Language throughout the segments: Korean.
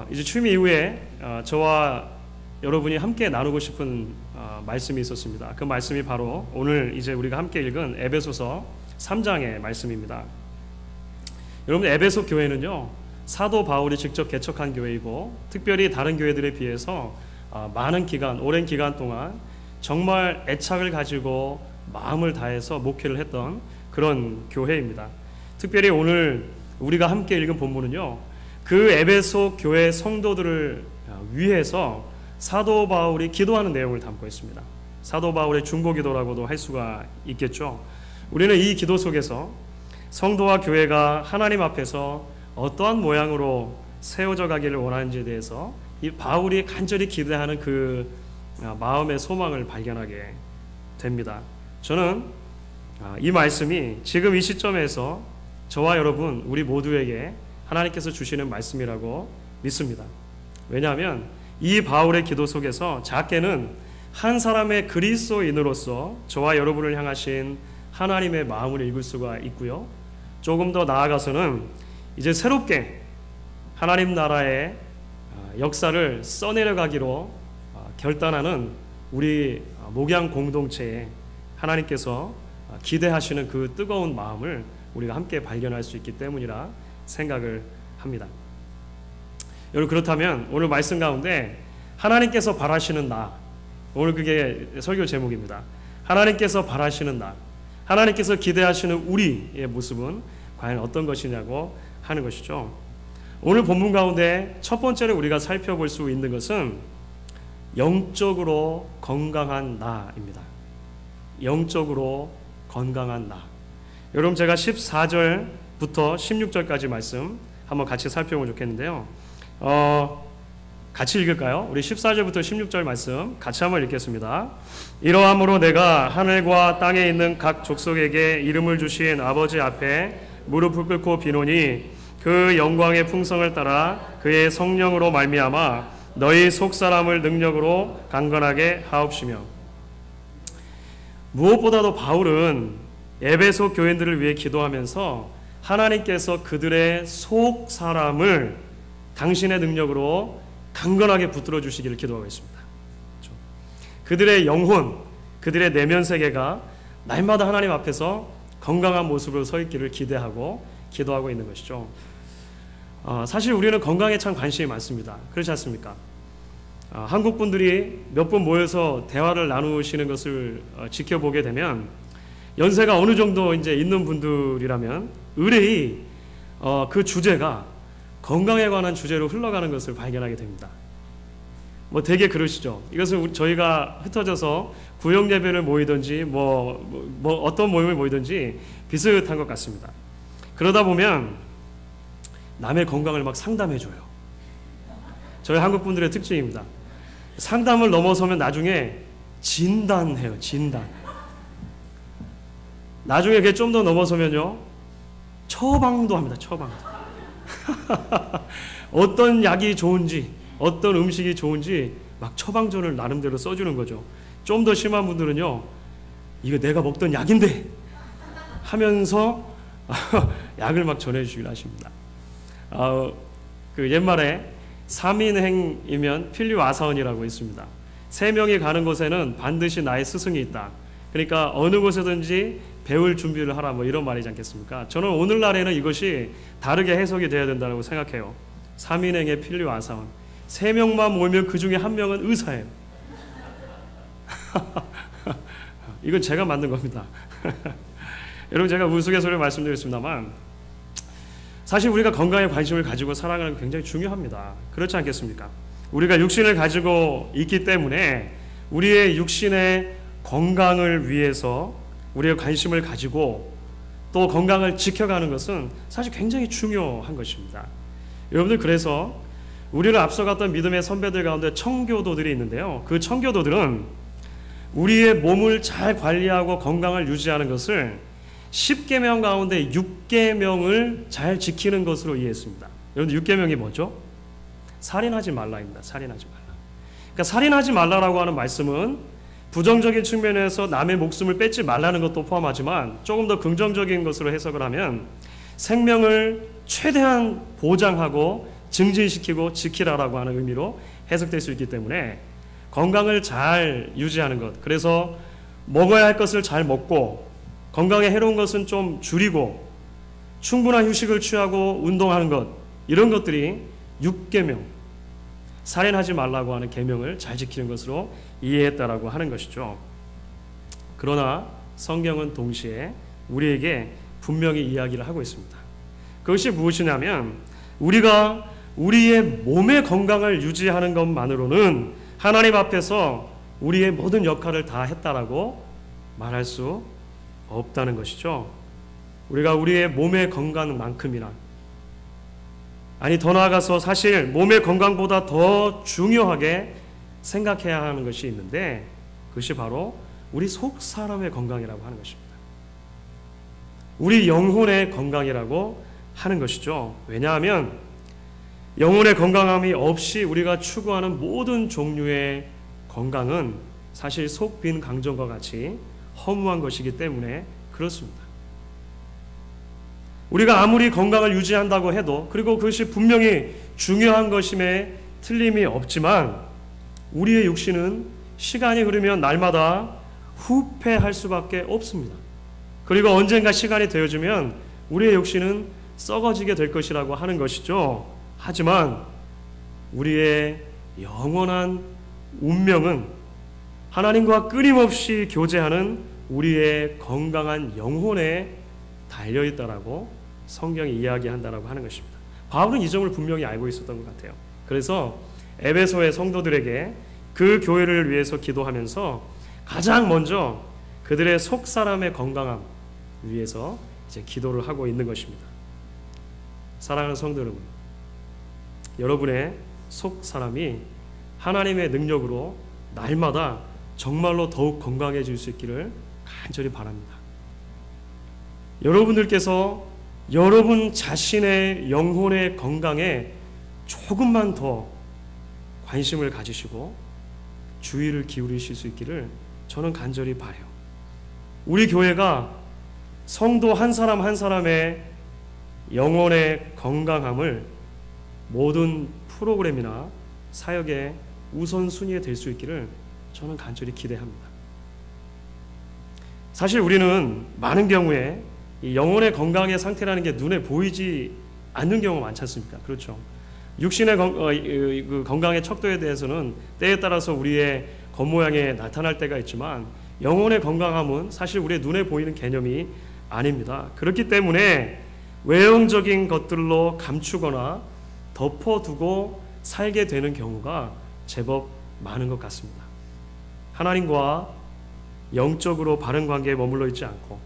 이제 취임 이후에 저와 여러분이 함께 나누고 싶은 말씀이 있었습니다. 그 말씀이 바로 오늘 이제 우리가 함께 읽은 에베소서 3장의 말씀입니다. 여러분, 에베소 교회는요, 사도 바울이 직접 개척한 교회이고 특별히 다른 교회들에 비해서 많은 기간, 오랜 기간 동안 정말 애착을 가지고 마음을 다해서 목회를 했던 그런 교회입니다. 특별히 오늘 우리가 함께 읽은 본문은요, 그 에베소 교회 성도들을 위해서 사도 바울이 기도하는 내용을 담고 있습니다. 사도 바울의 중보기도라고도 할 수가 있겠죠. 우리는 이 기도 속에서 성도와 교회가 하나님 앞에서 어떠한 모양으로 세워져 가기를 원하는지에 대해서 이 바울이 간절히 기대하는 그 마음의 소망을 발견하게 됩니다. 저는 이 말씀이 지금 이 시점에서 저와 여러분 우리 모두에게 하나님께서 주시는 말씀이라고 믿습니다. 왜냐하면 이 바울의 기도 속에서 작게는 한 사람의 그리스도인으로서 저와 여러분을 향하신 하나님의 마음을 읽을 수가 있고요, 조금 더 나아가서는 이제 새롭게 하나님 나라의 역사를 써내려가기로 결단하는 우리 목양 공동체에 하나님께서 기대하시는 그 뜨거운 마음을 우리가 함께 발견할 수 있기 때문이라 생각을 합니다. 여러분, 그렇다면 오늘 말씀 가운데 하나님께서 바라시는 나, 오늘 그게 설교 제목입니다. 하나님께서 바라시는 나, 하나님께서 기대하시는 우리의 모습은 과연 어떤 것이냐고 하는 것이죠. 오늘 본문 가운데 첫 번째로 우리가 살펴볼 수 있는 것은 영적으로 건강한 나입니다. 영적으로 건강한 나. 여러분, 제가 14절부터 16절까지 말씀 한번 같이 살펴보면 좋겠는데요. 같이 읽을까요? 우리 14절부터 16절 말씀 같이 한번 읽겠습니다. 이러함으로 내가 하늘과 땅에 있는 각 족속에게 이름을 주신 아버지 앞에 무릎을 꿇고 비노니 그 영광의 풍성을 따라 그의 성령으로 말미암아 너희 속사람을 능력으로 강건하게 하옵시며. 무엇보다도 바울은 에베소 교인들을 위해 기도하면서 하나님께서 그들의 속사람을 당신의 능력으로 강건하게 붙들어 주시기를 기도하고 있습니다. 그렇죠? 그들의 영혼, 그들의 내면 세계가 날마다 하나님 앞에서 건강한 모습으로 서 있기를 기대하고 기도하고 있는 것이죠. 사실 우리는 건강에 참 관심이 많습니다. 그렇지 않습니까? 한국 분들이 몇 분 모여서 대화를 나누시는 것을 지켜보게 되면 연세가 어느 정도 이제 있는 분들이라면 의뢰이 그 주제가 건강에 관한 주제로 흘러가는 것을 발견하게 됩니다. 뭐 되게 그러시죠. 이것은 저희가 흩어져서 구역 예배를 모이든지 뭐 어떤 모임을 모이든지 비슷한 것 같습니다. 그러다 보면 남의 건강을 막 상담해줘요. 저희 한국 분들의 특징입니다. 상담을 넘어서면 나중에 진단해요. 진단. 나중에 그게 좀 더 넘어서면요, 처방도 합니다. 처방도. 어떤 약이 좋은지, 어떤 음식이 좋은지 막 처방전을 나름대로 써주는 거죠. 좀 더 심한 분들은요, 이거 내가 먹던 약인데 하면서 약을 막 전해주시긴 하십니다. 그 옛말에 3인행이면 필류아사원이라고 있습니다. 3명이 가는 곳에는 반드시 나의 스승이 있다. 그러니까 어느 곳에든지 배울 준비를 하라, 뭐 이런 말이지 않겠습니까? 저는 오늘날에는 이것이 다르게 해석이 돼야 된다고 생각해요. 3인행의 필류아사원. 3명만 모이면 그 중에 1명은 의사예요. 이건 제가 만든 겁니다. 여러분, 제가 우스갯소리를 말씀드렸습니다만 사실 우리가 건강에 관심을 가지고 살아가는 게 굉장히 중요합니다. 그렇지 않겠습니까? 우리가 육신을 가지고 있기 때문에 우리의 육신의 건강을 위해서 우리의 관심을 가지고 또 건강을 지켜가는 것은 사실 굉장히 중요한 것입니다. 여러분들, 그래서 우리를 앞서갔던 믿음의 선배들 가운데 청교도들이 있는데요, 그 청교도들은 우리의 몸을 잘 관리하고 건강을 유지하는 것을 10계명 가운데 6계명을 잘 지키는 것으로 이해했습니다. 여러분들, 6계명이 뭐죠? 살인하지 말라입니다. 살인하지 말라. 그러니까 살인하지 말라라고 하는 말씀은 부정적인 측면에서 남의 목숨을 뺏지 말라는 것도 포함하지만 조금 더 긍정적인 것으로 해석을 하면 생명을 최대한 보장하고 증진시키고 지키라라고 하는 의미로 해석될 수 있기 때문에 건강을 잘 유지하는 것, 그래서 먹어야 할 것을 잘 먹고 건강에 해로운 것은 좀 줄이고 충분한 휴식을 취하고 운동하는 것, 이런 것들이 6계명, 살인하지 말라고 하는 계명을 잘 지키는 것으로 이해했다라고 하는 것이죠. 그러나 성경은 동시에 우리에게 분명히 이야기를 하고 있습니다. 그것이 무엇이냐면 우리가 우리의 몸의 건강을 유지하는 것만으로는 하나님 앞에서 우리의 모든 역할을 다 했다라고 말할 수 없다는 것이죠. 우리가 우리의 몸의 건강만큼이나, 아니 더 나아가서 사실 몸의 건강보다 더 중요하게 생각해야 하는 것이 있는데 그것이 바로 우리 속 사람의 건강이라고 하는 것입니다. 우리 영혼의 건강이라고 하는 것이죠. 왜냐하면 영혼의 건강함이 없이 우리가 추구하는 모든 종류의 건강은 사실 속 빈 강정과 같이 허무한 것이기 때문에 그렇습니다. 우리가 아무리 건강을 유지한다고 해도, 그리고 그것이 분명히 중요한 것임에 틀림이 없지만 우리의 육신은 시간이 흐르면 날마다 후퇴할 수밖에 없습니다. 그리고 언젠가 시간이 되어지면 우리의 육신은 썩어지게 될 것이라고 하는 것이죠. 하지만 우리의 영원한 운명은 하나님과 끊임없이 교제하는 우리의 건강한 영혼에 달려있다라고 성경이 이야기한다라고 하는 것입니다. 바울은 이 점을 분명히 알고 있었던 것 같아요. 그래서 에베소의 성도들에게 그 교회를 위해서 기도하면서 가장 먼저 그들의 속 사람의 건강함 위해서 이제 기도를 하고 있는 것입니다. 사랑하는 성도 여러분, 여러분의 속 사람이 하나님의 능력으로 날마다 정말로 더욱 건강해질 수 있기를 간절히 바랍니다. 여러분들께서 여러분 자신의 영혼의 건강에 조금만 더 관심을 가지시고 주의를 기울이실 수 있기를 저는 간절히 바라요. 우리 교회가 성도 한 사람 한 사람의 영혼의 건강함을 모든 프로그램이나 사역의 우선순위에 될 수 있기를 저는 간절히 기대합니다. 사실 우리는 많은 경우에 이 영혼의 건강의 상태라는 게 눈에 보이지 않는 경우가 많지 않습니까? 그렇죠. 육신의 건강의 척도에 대해서는 때에 따라서 우리의 겉모양에 나타날 때가 있지만 영혼의 건강함은 사실 우리의 눈에 보이는 개념이 아닙니다. 그렇기 때문에 외형적인 것들로 감추거나 덮어두고 살게 되는 경우가 제법 많은 것 같습니다. 하나님과 영적으로 바른 관계에 머물러 있지 않고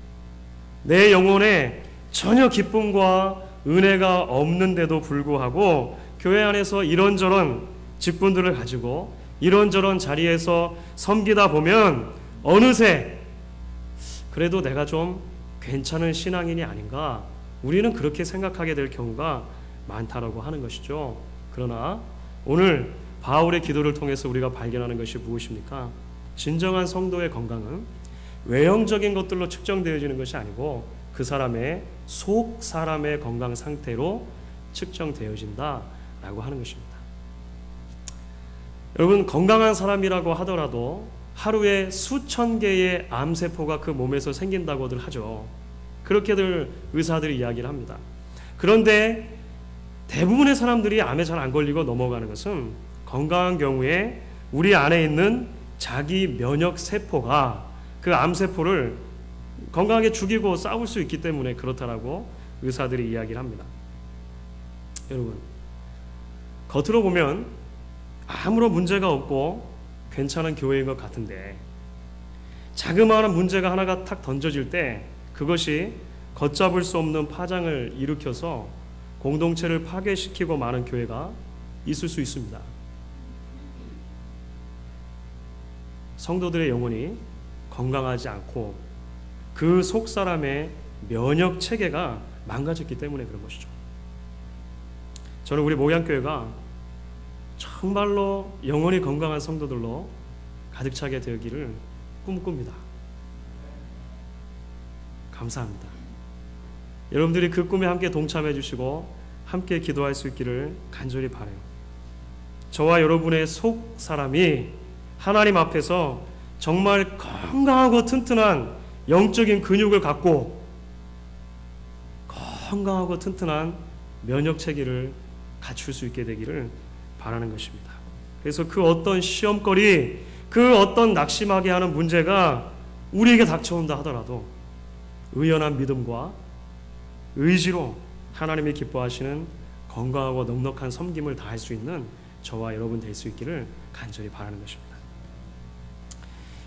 내 영혼에 전혀 기쁨과 은혜가 없는데도 불구하고 교회 안에서 이런저런 직분들을 가지고 이런저런 자리에서 섬기다 보면 어느새 그래도 내가 좀 괜찮은 신앙인이 아닌가, 우리는 그렇게 생각하게 될 경우가 많다라고 하는 것이죠. 그러나 오늘 바울의 기도를 통해서 우리가 발견하는 것이 무엇입니까? 진정한 성도의 건강은 외형적인 것들로 측정되어지는 것이 아니고 그 사람의 속 사람의 건강 상태로 측정되어진다라고 하는 것입니다. 여러분, 건강한 사람이라고 하더라도 하루에 수천 개의 암세포가 그 몸에서 생긴다고들 하죠. 그렇게들 의사들이 이야기를 합니다. 그런데 대부분의 사람들이 암에 잘 안 걸리고 넘어가는 것은 건강한 경우에 우리 안에 있는 자기 면역 세포가 그 암세포를 건강하게 죽이고 싸울 수 있기 때문에 그렇다라고 의사들이 이야기를 합니다. 여러분, 겉으로 보면 아무런 문제가 없고 괜찮은 교회인 것 같은데 자그마한 문제가 하나가 탁 던져질 때 그것이 걷잡을 수 없는 파장을 일으켜서 공동체를 파괴시키고 마는 교회가 있을 수 있습니다. 성도들의 영혼이 건강하지 않고 그 속 사람의 면역 체계가 망가졌기 때문에 그런 것이죠. 저는 우리 목양교회가 정말로 영혼이 건강한 성도들로 가득 차게 되기를 꿈꿉니다. 감사합니다. 여러분들이 그 꿈에 함께 동참해 주시고 함께 기도할 수 있기를 간절히 바라요. 저와 여러분의 속 사람이 하나님 앞에서 정말 건강하고 튼튼한 영적인 근육을 갖고 건강하고 튼튼한 면역 체계를 갖출 수 있게 되기를 바라는 것입니다. 그래서 그 어떤 시험거리, 그 어떤 낙심하게 하는 문제가 우리에게 닥쳐온다 하더라도 의연한 믿음과 의지로 하나님이 기뻐하시는 건강하고 넉넉한 섬김을 다할 수 있는 저와 여러분 될 수 있기를 간절히 바라는 것입니다.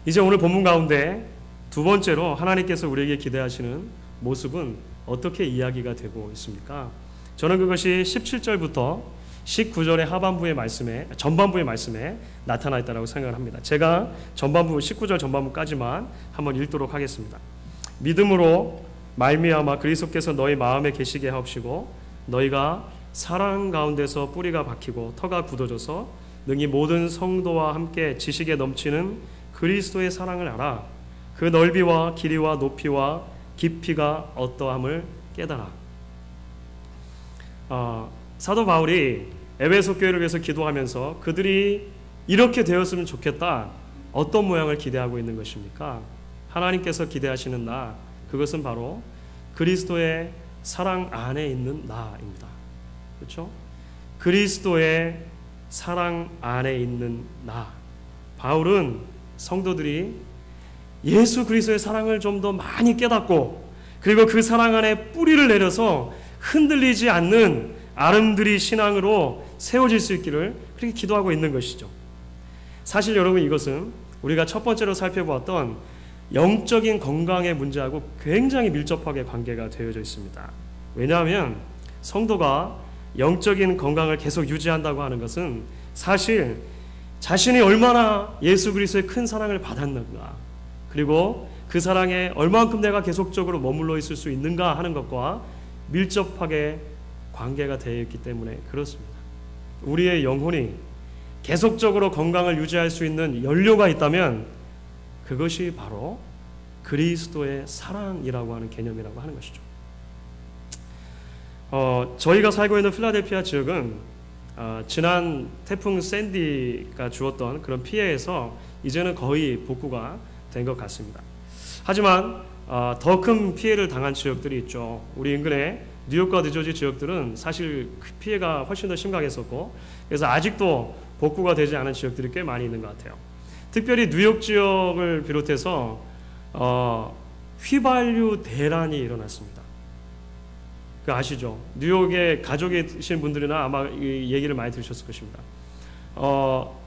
이제 오늘 본문 가운데 두 번째로 하나님께서 우리에게 기대하시는 모습은 어떻게 이야기가 되고 있습니까? 저는 그것이 17절부터 19절의 하반부의 말씀에, 전반부의 말씀에 나타나 있다고 생각을 합니다. 제가 전반부 19절 전반부까지만 한번 읽도록 하겠습니다. 믿음으로 말미암아 그리스도께서 너희 마음에 계시게 하옵시고 너희가 사랑 가운데서 뿌리가 박히고 터가 굳어져서 능히 모든 성도와 함께 지식에 넘치는 그리스도의 사랑을 알아 그 넓이와 길이와 높이와 깊이가 어떠함을 깨달아. 사도 바울이 에베소 교회를 위해서 기도하면서 그들이 이렇게 되었으면 좋겠다, 어떤 모양을 기대하고 있는 것입니까? 하나님께서 기대하시는 나, 그것은 바로 그리스도의 사랑 안에 있는 나입니다. 그렇죠? 그리스도의 사랑 안에 있는 나. 바울은 성도들이 예수 그리스도의 사랑을 좀 더 많이 깨닫고 그리고 그 사랑 안에 뿌리를 내려서 흔들리지 않는 아름드리 신앙으로 세워질 수 있기를 그렇게 기도하고 있는 것이죠. 사실 여러분, 이것은 우리가 첫 번째로 살펴보았던 영적인 건강의 문제하고 굉장히 밀접하게 관계가 되어져 있습니다. 왜냐하면 성도가 영적인 건강을 계속 유지한다고 하는 것은 사실 자신이 얼마나 예수 그리스도의 큰 사랑을 받았는가, 그리고 그 사랑에 얼만큼 내가 계속적으로 머물러 있을 수 있는가 하는 것과 밀접하게 관계가 되어 있기 때문에 그렇습니다. 우리의 영혼이 계속적으로 건강을 유지할 수 있는 연료가 있다면 그것이 바로 그리스도의 사랑이라고 하는 개념이라고 하는 것이죠. 저희가 살고 있는 필라델피아 지역은 지난 태풍 샌디가 주었던 그런 피해에서 이제는 거의 복구가 된 것 같습니다. 하지만 더 큰 피해를 당한 지역들이 있죠. 우리 인근의 뉴욕과 뉴저지 지역들은 사실 그 피해가 훨씬 더 심각했었고, 그래서 아직도 복구가 되지 않은 지역들이 꽤 많이 있는 것 같아요. 특별히 뉴욕 지역을 비롯해서 휘발유 대란이 일어났습니다. 그 아시죠? 뉴욕에 가족이 계신 분들이나 아마 이 얘기를 많이 들으셨을 것입니다.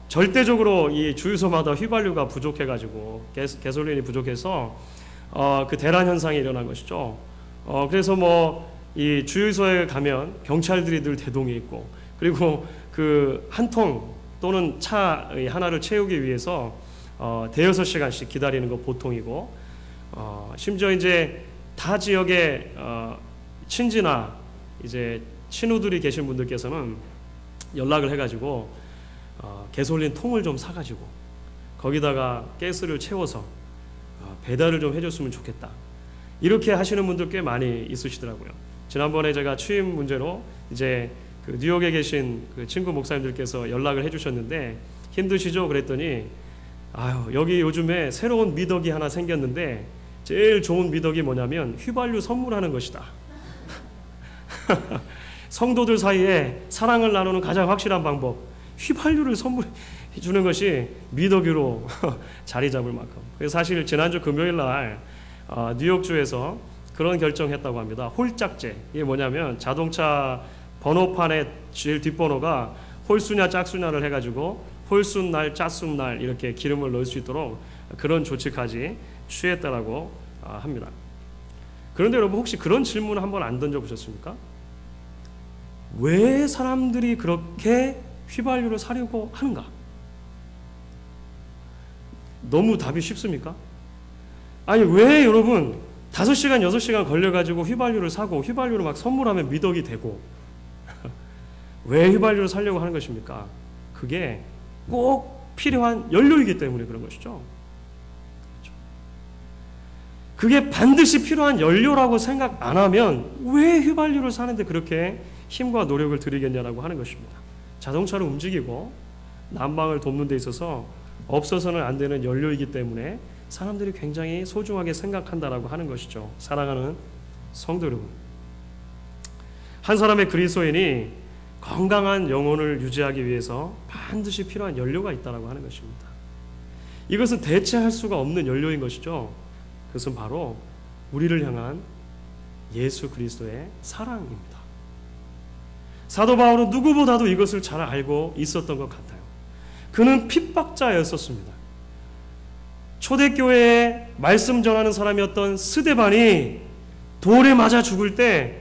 절대적으로 이 주유소마다 휘발유가 부족해가지고 가솔린이 부족해서 그 대란 현상이 일어난 것이죠. 그래서 뭐 이 주유소에 가면 경찰들이 늘 대동해 있고, 그리고 그 한 통 또는 차 하나를 채우기 위해서 대여섯 시간씩 기다리는 거 보통이고, 심지어 이제 타 지역에 친지나 이제 친구들이 계신 분들께서는 연락을 해가지고 가솔린 통을 좀 사가지고 거기다가 가스를 채워서 배달을 좀 해줬으면 좋겠다, 이렇게 하시는 분들 꽤 많이 있으시더라고요. 지난번에 제가 취임 문제로 이제 그 뉴욕에 계신 그 친구 목사님들께서 연락을 해주셨는데 힘드시죠? 그랬더니 여기 요즘에 새로운 미덕이 하나 생겼는데 제일 좋은 미덕이 뭐냐면 휘발유 선물하는 것이다. 성도들 사이에 사랑을 나누는 가장 확실한 방법, 휘발유를 선물해 주는 것이 미덕으로 자리 잡을 만큼. 그래서 사실 지난주 금요일 날 뉴욕주에서 그런 결정했다고 합니다. 홀짝제. 이게 뭐냐면 자동차 번호판의 제일 뒷번호가 홀수냐 짝수냐를 해가지고 홀수날 짝수날 이렇게 기름을 넣을 수 있도록 그런 조치까지 취했다라고 합니다. 그런데 여러분, 혹시 그런 질문을 한번 안 던져보셨습니까? 왜 사람들이 그렇게 휘발유를 사려고 하는가? 너무 답이 쉽습니까? 아니, 왜 여러분 5시간, 6시간 걸려가지고 휘발유를 사고 휘발유를 막 선물하면 미덕이 되고 왜 휘발유를 사려고 하는 것입니까? 그게 꼭 필요한 연료이기 때문에 그런 것이죠. 그게 반드시 필요한 연료라고 생각 안 하면 왜 휘발유를 사는데 그렇게 힘과 노력을 들이겠냐라고 하는 것입니다. 자동차를 움직이고 난방을 돕는 데 있어서 없어서는 안 되는 연료이기 때문에 사람들이 굉장히 소중하게 생각한다라고 하는 것이죠. 사랑하는 성도 여러분, 한 사람의 그리스도인이 건강한 영혼을 유지하기 위해서 반드시 필요한 연료가 있다라고 하는 것입니다. 이것은 대체할 수가 없는 연료인 것이죠. 그것은 바로 우리를 향한 예수 그리스도의 사랑입니다. 사도 바울은 누구보다도 이것을 잘 알고 있었던 것 같아요. 그는 핍박자였었습니다. 초대교회에 말씀 전하는 사람이었던 스데반이 돌에 맞아 죽을 때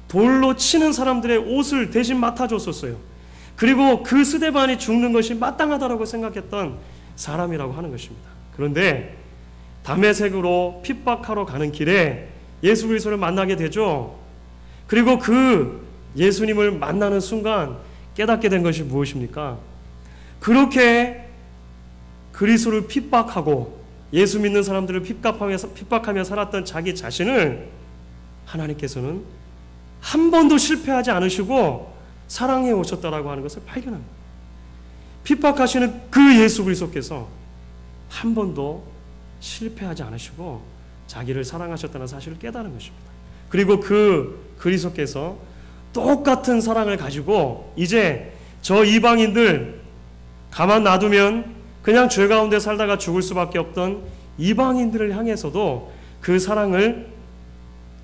돌로 치는 사람들의 옷을 대신 맡아줬었어요. 그리고 그 스데반이 죽는 것이 마땅하다고 생각했던 사람이라고 하는 것입니다. 그런데 다메섹으로 핍박하러 가는 길에 예수 그리스도를 만나게 되죠. 그리고 그 예수님을 만나는 순간 깨닫게 된 것이 무엇입니까? 그렇게 그리스도를 핍박하고 예수 믿는 사람들을 핍박하며 살았던 자기 자신을 하나님께서는 한 번도 실패하지 않으시고 사랑해 오셨다라고 하는 것을 발견합니다. 핍박하시는 그 예수 그리스도께서 한 번도 실패하지 않으시고 자기를 사랑하셨다는 사실을 깨달은 것입니다. 그리고 그 그리스도께서 똑같은 사랑을 가지고 이제 저 이방인들 가만 놔두면 그냥 죄 가운데 살다가 죽을 수밖에 없던 이방인들을 향해서도 그 사랑을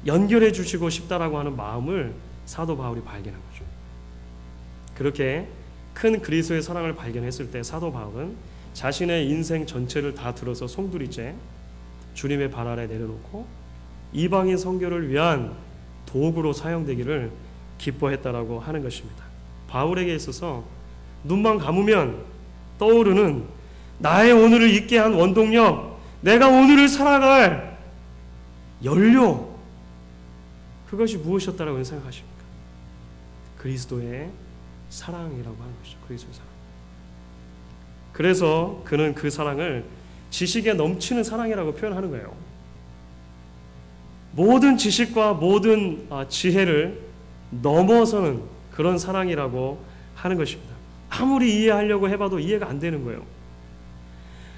연결해 주시고 싶다라고 하는 마음을 사도 바울이 발견한 거죠. 그렇게 큰 그리스도의 사랑을 발견했을 때 사도 바울은 자신의 인생 전체를 다 들어서 송두리째 주님의 발 아래 내려놓고 이방인 선교를 위한 도구로 사용되기를 기뻐했다라고 하는 것입니다. 바울에게 있어서 눈만 감으면 떠오르는 나의 오늘을 있게 한 원동력, 내가 오늘을 살아갈 연료, 그것이 무엇이었다라고 생각하십니까? 그리스도의 사랑이라고 하는 것이죠. 그리스도의 사랑. 그래서 그는 그 사랑을 지식에 넘치는 사랑이라고 표현하는 거예요. 모든 지식과 모든 지혜를 넘어서는 그런 사랑이라고 하는 것입니다. 아무리 이해하려고 해봐도 이해가 안 되는 거예요.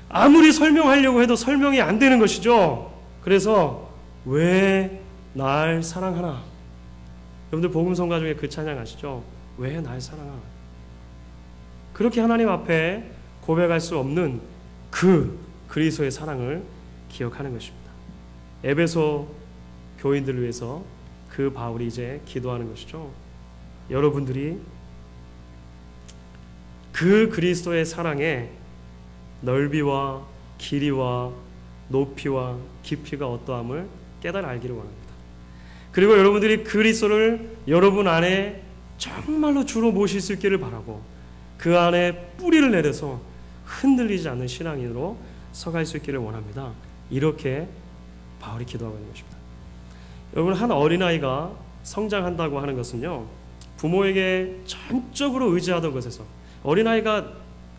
아무리 설명하려고 해도 설명이 안 되는 것이죠. 그래서 왜 날 사랑하나? 여러분들 복음성가 중에 그 찬양 아시죠? 왜 날 사랑하나? 그렇게 하나님 앞에 고백할 수 없는 그 그리스도의 사랑을 기억하는 것입니다. 에베소 교인들을 위해서 그 바울이 이제 기도하는 것이죠. 여러분들이 그 그리스도의 사랑의 넓이와 길이와 높이와 깊이가 어떠함을 깨달아 알기를 원합니다. 그리고 여러분들이 그리스도를 여러분 안에 정말로 주로 모실 수 있기를 바라고 그 안에 뿌리를 내려서 흔들리지 않는 신앙인으로 서갈 수 있기를 원합니다. 이렇게 바울이 기도하고 있는 것입니다. 여러분, 한 어린아이가 성장한다고 하는 것은요, 부모에게 전적으로 의지하던 것에서, 어린아이가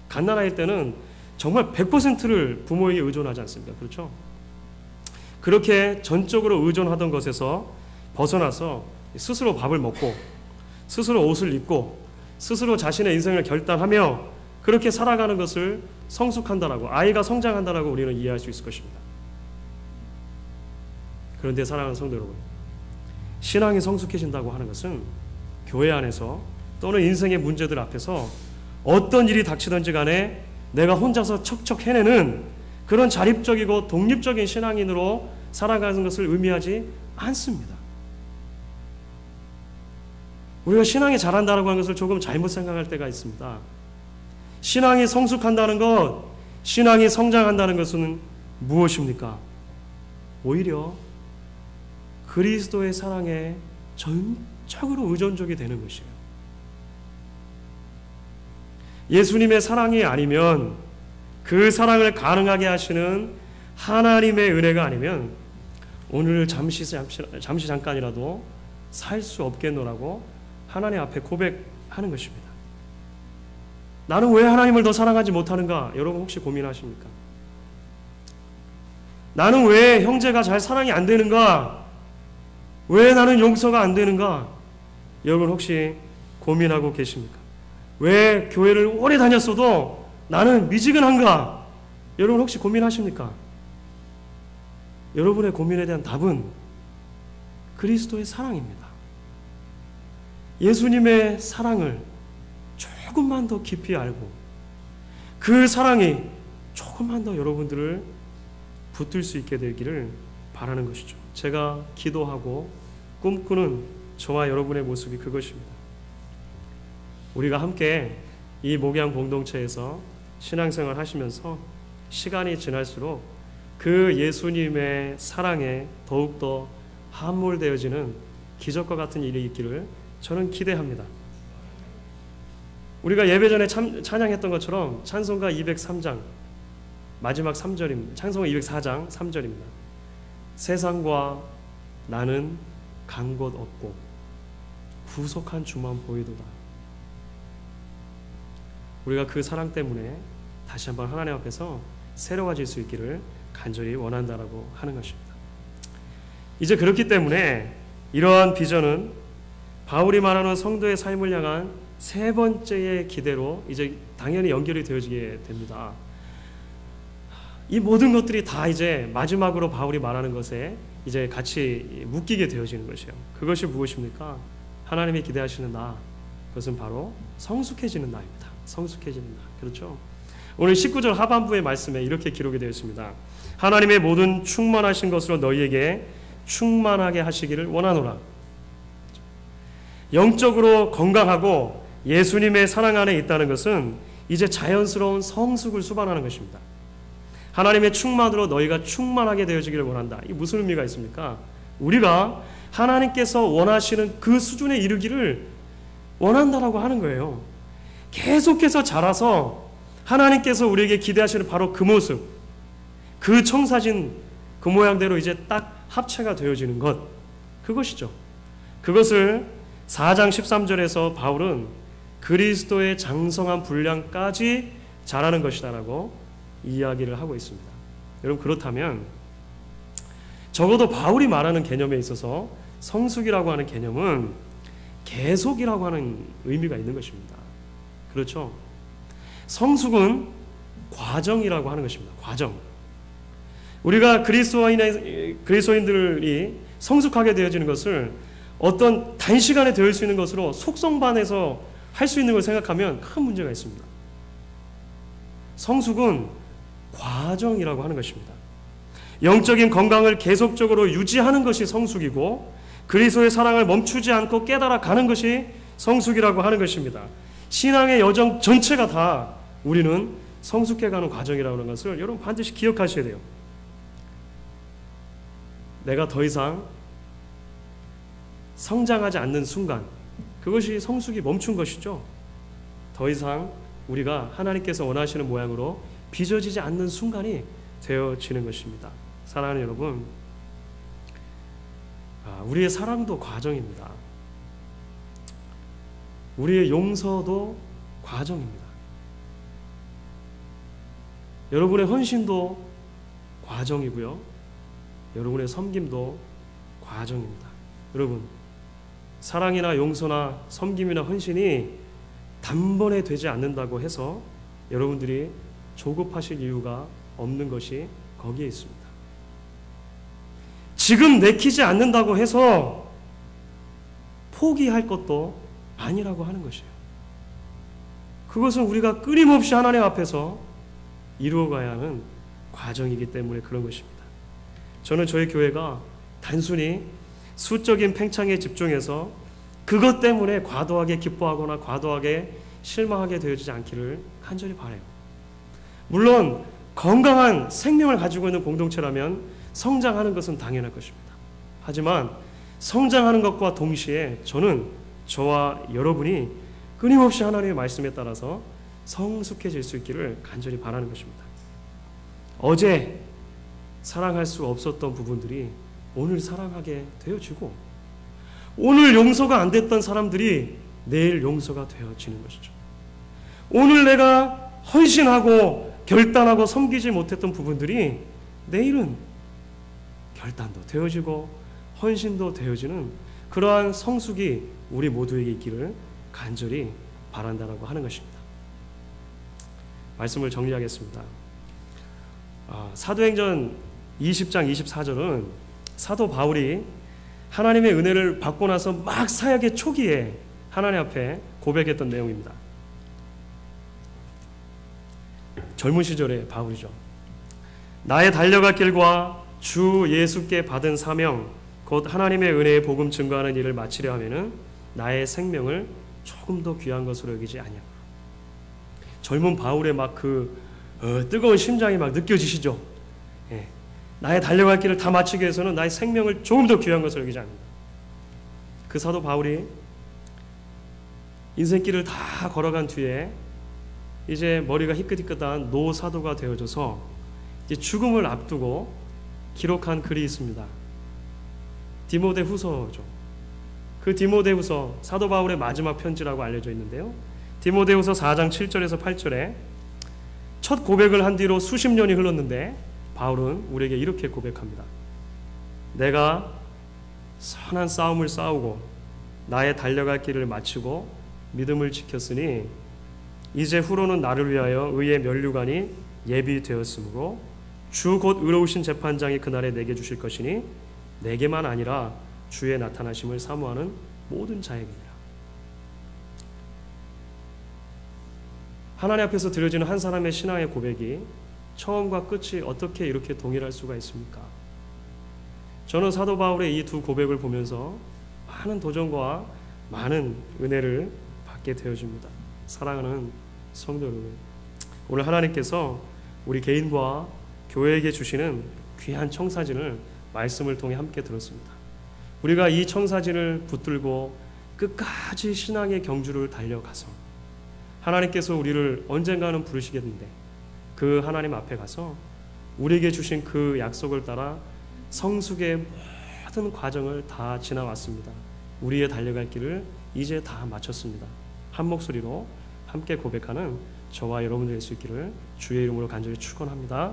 갓난아이일 때는 정말 100%를 부모에게 의존하지 않습니까? 그렇죠? 그렇게 전적으로 의존하던 것에서 벗어나서 스스로 밥을 먹고 스스로 옷을 입고 스스로 자신의 인생을 결단하며 그렇게 살아가는 것을 성숙한다라고, 아이가 성장한다라고 우리는 이해할 수 있을 것입니다. 그런데 사랑하는 성도 여러분, 신앙이 성숙해진다고 하는 것은 교회 안에서 또는 인생의 문제들 앞에서 어떤 일이 닥치든지 간에 내가 혼자서 척척 해내는 그런 자립적이고 독립적인 신앙인으로 살아가는 것을 의미하지 않습니다. 우리가 신앙이 자란다는 것을 조금 잘못 생각할 때가 있습니다. 신앙이 성숙한다는 것, 신앙이 성장한다는 것은 무엇입니까? 오히려 그리스도의 사랑에 전적으로 의존적이 되는 것이에요. 예수님의 사랑이 아니면, 그 사랑을 가능하게 하시는 하나님의 은혜가 아니면 오늘 잠시 잠깐이라도 살 수 없겠노라고 하나님 앞에 고백하는 것입니다. 나는 왜 하나님을 더 사랑하지 못하는가? 여러분 혹시 고민하십니까? 나는 왜 형제가 잘 사랑이 안 되는가? 왜 나는 용서가 안 되는가? 여러분 혹시 고민하고 계십니까? 왜 교회를 오래 다녔어도 나는 미지근한가? 여러분 혹시 고민하십니까? 여러분의 고민에 대한 답은 그리스도의 사랑입니다. 예수님의 사랑을 조금만 더 깊이 알고 그 사랑이 조금만 더 여러분들을 붙들 수 있게 되기를 바라는 것이죠. 제가 기도하고 꿈꾸는 저와 여러분의 모습이 그것입니다. 우리가 함께 이 목양 공동체에서 신앙생활 하시면서 시간이 지날수록 그 예수님의 사랑에 더욱더 함몰되어지는 기적과 같은 일이 있기를 저는 기대합니다. 우리가 예배 전에 찬양했던 것처럼 찬송가 203장 마지막 3절입니다. 찬송가 204장 3절입니다. 세상과 나는 간 곳 없고 구속한 주만 보이도다. 우리가 그 사랑 때문에 다시 한번 하나님 앞에서 새로워질 수 있기를 간절히 원한다라고 하는 것입니다. 이제 그렇기 때문에 이러한 비전은 바울이 말하는 성도의 삶을 향한 세 번째의 기대로 이제 당연히 연결이 되어지게 됩니다. 이 모든 것들이 다 이제 마지막으로 바울이 말하는 것에 이제 같이 묶이게 되어지는 것이에요. 그것이 무엇입니까? 하나님이 기대하시는 나, 그것은 바로 성숙해지는 나입니다. 성숙해지는 나. 그렇죠? 오늘 19절 하반부의 말씀에 이렇게 기록이 되어 있습니다. 하나님의 모든 충만하신 것으로 너희에게 충만하게 하시기를 원하노라. 영적으로 건강하고 예수님의 사랑 안에 있다는 것은 이제 자연스러운 성숙을 수반하는 것입니다. 하나님의 충만으로 너희가 충만하게 되어지기를 원한다. 이게 무슨 의미가 있습니까? 우리가 하나님께서 원하시는 그 수준에 이르기를 원한다라고 하는 거예요. 계속해서 자라서 하나님께서 우리에게 기대하시는 바로 그 모습, 그 청사진 그 모양대로 이제 딱 합체가 되어지는 것, 그것이죠. 그것을 4장 13절에서 바울은 그리스도의 장성한 분량까지 자라는 것이다라고 이야기를 하고 있습니다. 여러분, 그렇다면 적어도 바울이 말하는 개념에 있어서 성숙이라고 하는 개념은 계속이라고 하는 의미가 있는 것입니다. 그렇죠? 성숙은 과정이라고 하는 것입니다. 과정. 우리가 그리스도인들이 성숙하게 되어지는 것을 어떤 단시간에 되어질 수 있는 것으로 속성반해서 할 수 있는 걸 생각하면 큰 문제가 있습니다. 성숙은 과정이라고 하는 것입니다. 영적인 건강을 계속적으로 유지하는 것이 성숙이고 그리스도의 사랑을 멈추지 않고 깨달아 가는 것이 성숙이라고 하는 것입니다. 신앙의 여정 전체가 다 우리는 성숙해가는 과정이라고 하는 것을 여러분 반드시 기억하셔야 돼요. 내가 더 이상 성장하지 않는 순간, 그것이 성숙이 멈춘 것이죠. 더 이상 우리가 하나님께서 원하시는 모양으로 빚어지지 않는 순간이 되어지는 것입니다. 사랑하는 여러분, 우리의 사랑도 과정입니다. 우리의 용서도 과정입니다. 여러분의 헌신도 과정이고요. 여러분의 섬김도 과정입니다. 여러분, 사랑이나 용서나 섬김이나 헌신이 단번에 되지 않는다고 해서 여러분들이 조급하실 이유가 없는 것이 거기에 있습니다. 지금 내키지 않는다고 해서 포기할 것도 아니라고 하는 것이에요. 그것은 우리가 끊임없이 하나님 앞에서 이루어가야 하는 과정이기 때문에 그런 것입니다. 저는 저희 교회가 단순히 수적인 팽창에 집중해서 그것 때문에 과도하게 기뻐하거나 과도하게 실망하게 되어지지 않기를 간절히 바라요. 물론 건강한 생명을 가지고 있는 공동체라면 성장하는 것은 당연할 것입니다. 하지만 성장하는 것과 동시에 저는 저와 여러분이 끊임없이 하나님의 말씀에 따라서 성숙해질 수 있기를 간절히 바라는 것입니다. 어제 사랑할 수 없었던 부분들이 오늘 사랑하게 되어지고, 오늘 용서가 안 됐던 사람들이 내일 용서가 되어지는 것이죠. 오늘 내가 헌신하고 결단하고 섬기지 못했던 부분들이 내일은 결단도 되어지고 헌신도 되어지는 그러한 성숙이 우리 모두에게 있기를 간절히 바란다라고 하는 것입니다. 말씀을 정리하겠습니다. 사도행전 20장 24절은 사도 바울이 하나님의 은혜를 받고 나서 막 사역의 초기에 하나님 앞에 고백했던 내용입니다. 젊은 시절의 바울이죠. 나의 달려갈 길과 주 예수께 받은 사명 곧 하나님의 은혜의 복음 증거하는 일을 마치려 하면은 나의 생명을 조금 더 귀한 것으로 여기지 아니하고. 젊은 바울의 막 뜨거운 심장이 막 느껴지시죠? 예. 나의 달려갈 길을 다 마치기 위해서는 나의 생명을 조금 더 귀한 것으로 여기지 않는다. 그 사도 바울이 인생길을 다 걸어간 뒤에 이제 머리가 희끗희끗한 노사도가 되어져서 이제 죽음을 앞두고 기록한 글이 있습니다. 디모데후서죠. 그 디모데후서 사도 바울의 마지막 편지라고 알려져 있는데요. 디모데후서 4장 7절에서 8절에 첫 고백을 한 뒤로 수십 년이 흘렀는데 바울은 우리에게 이렇게 고백합니다. 내가 선한 싸움을 싸우고 나의 달려갈 길을 마치고 믿음을 지켰으니 이제 후로는 나를 위하여 의의 면류관이 예비되었으므로 주 곧 의로우신 재판장이 그날에 내게 주실 것이니 내게만 아니라 주의 나타나심을 사모하는 모든 자에게니라. 하나님 앞에서 드려지는 한 사람의 신앙의 고백이 처음과 끝이 어떻게 이렇게 동일할 수가 있습니까? 저는 사도 바울의 이 두 고백을 보면서 많은 도전과 많은 은혜를 받게 되어집니다. 사랑하는 성도 여러분, 오늘 하나님께서 우리 개인과 교회에게 주시는 귀한 청사진을 말씀을 통해 함께 들었습니다. 우리가 이 청사진을 붙들고 끝까지 신앙의 경주를 달려가서 하나님께서 우리를 언젠가는 부르시겠는데 그 하나님 앞에 가서 우리에게 주신 그 약속을 따라 성숙의 모든 과정을 다 지나왔습니다. 우리의 달려갈 길을 이제 다 마쳤습니다. 한 목소리로 함께 고백하는 저와 여러분들 될 수 있기를 주의 이름으로 간절히 축원합니다.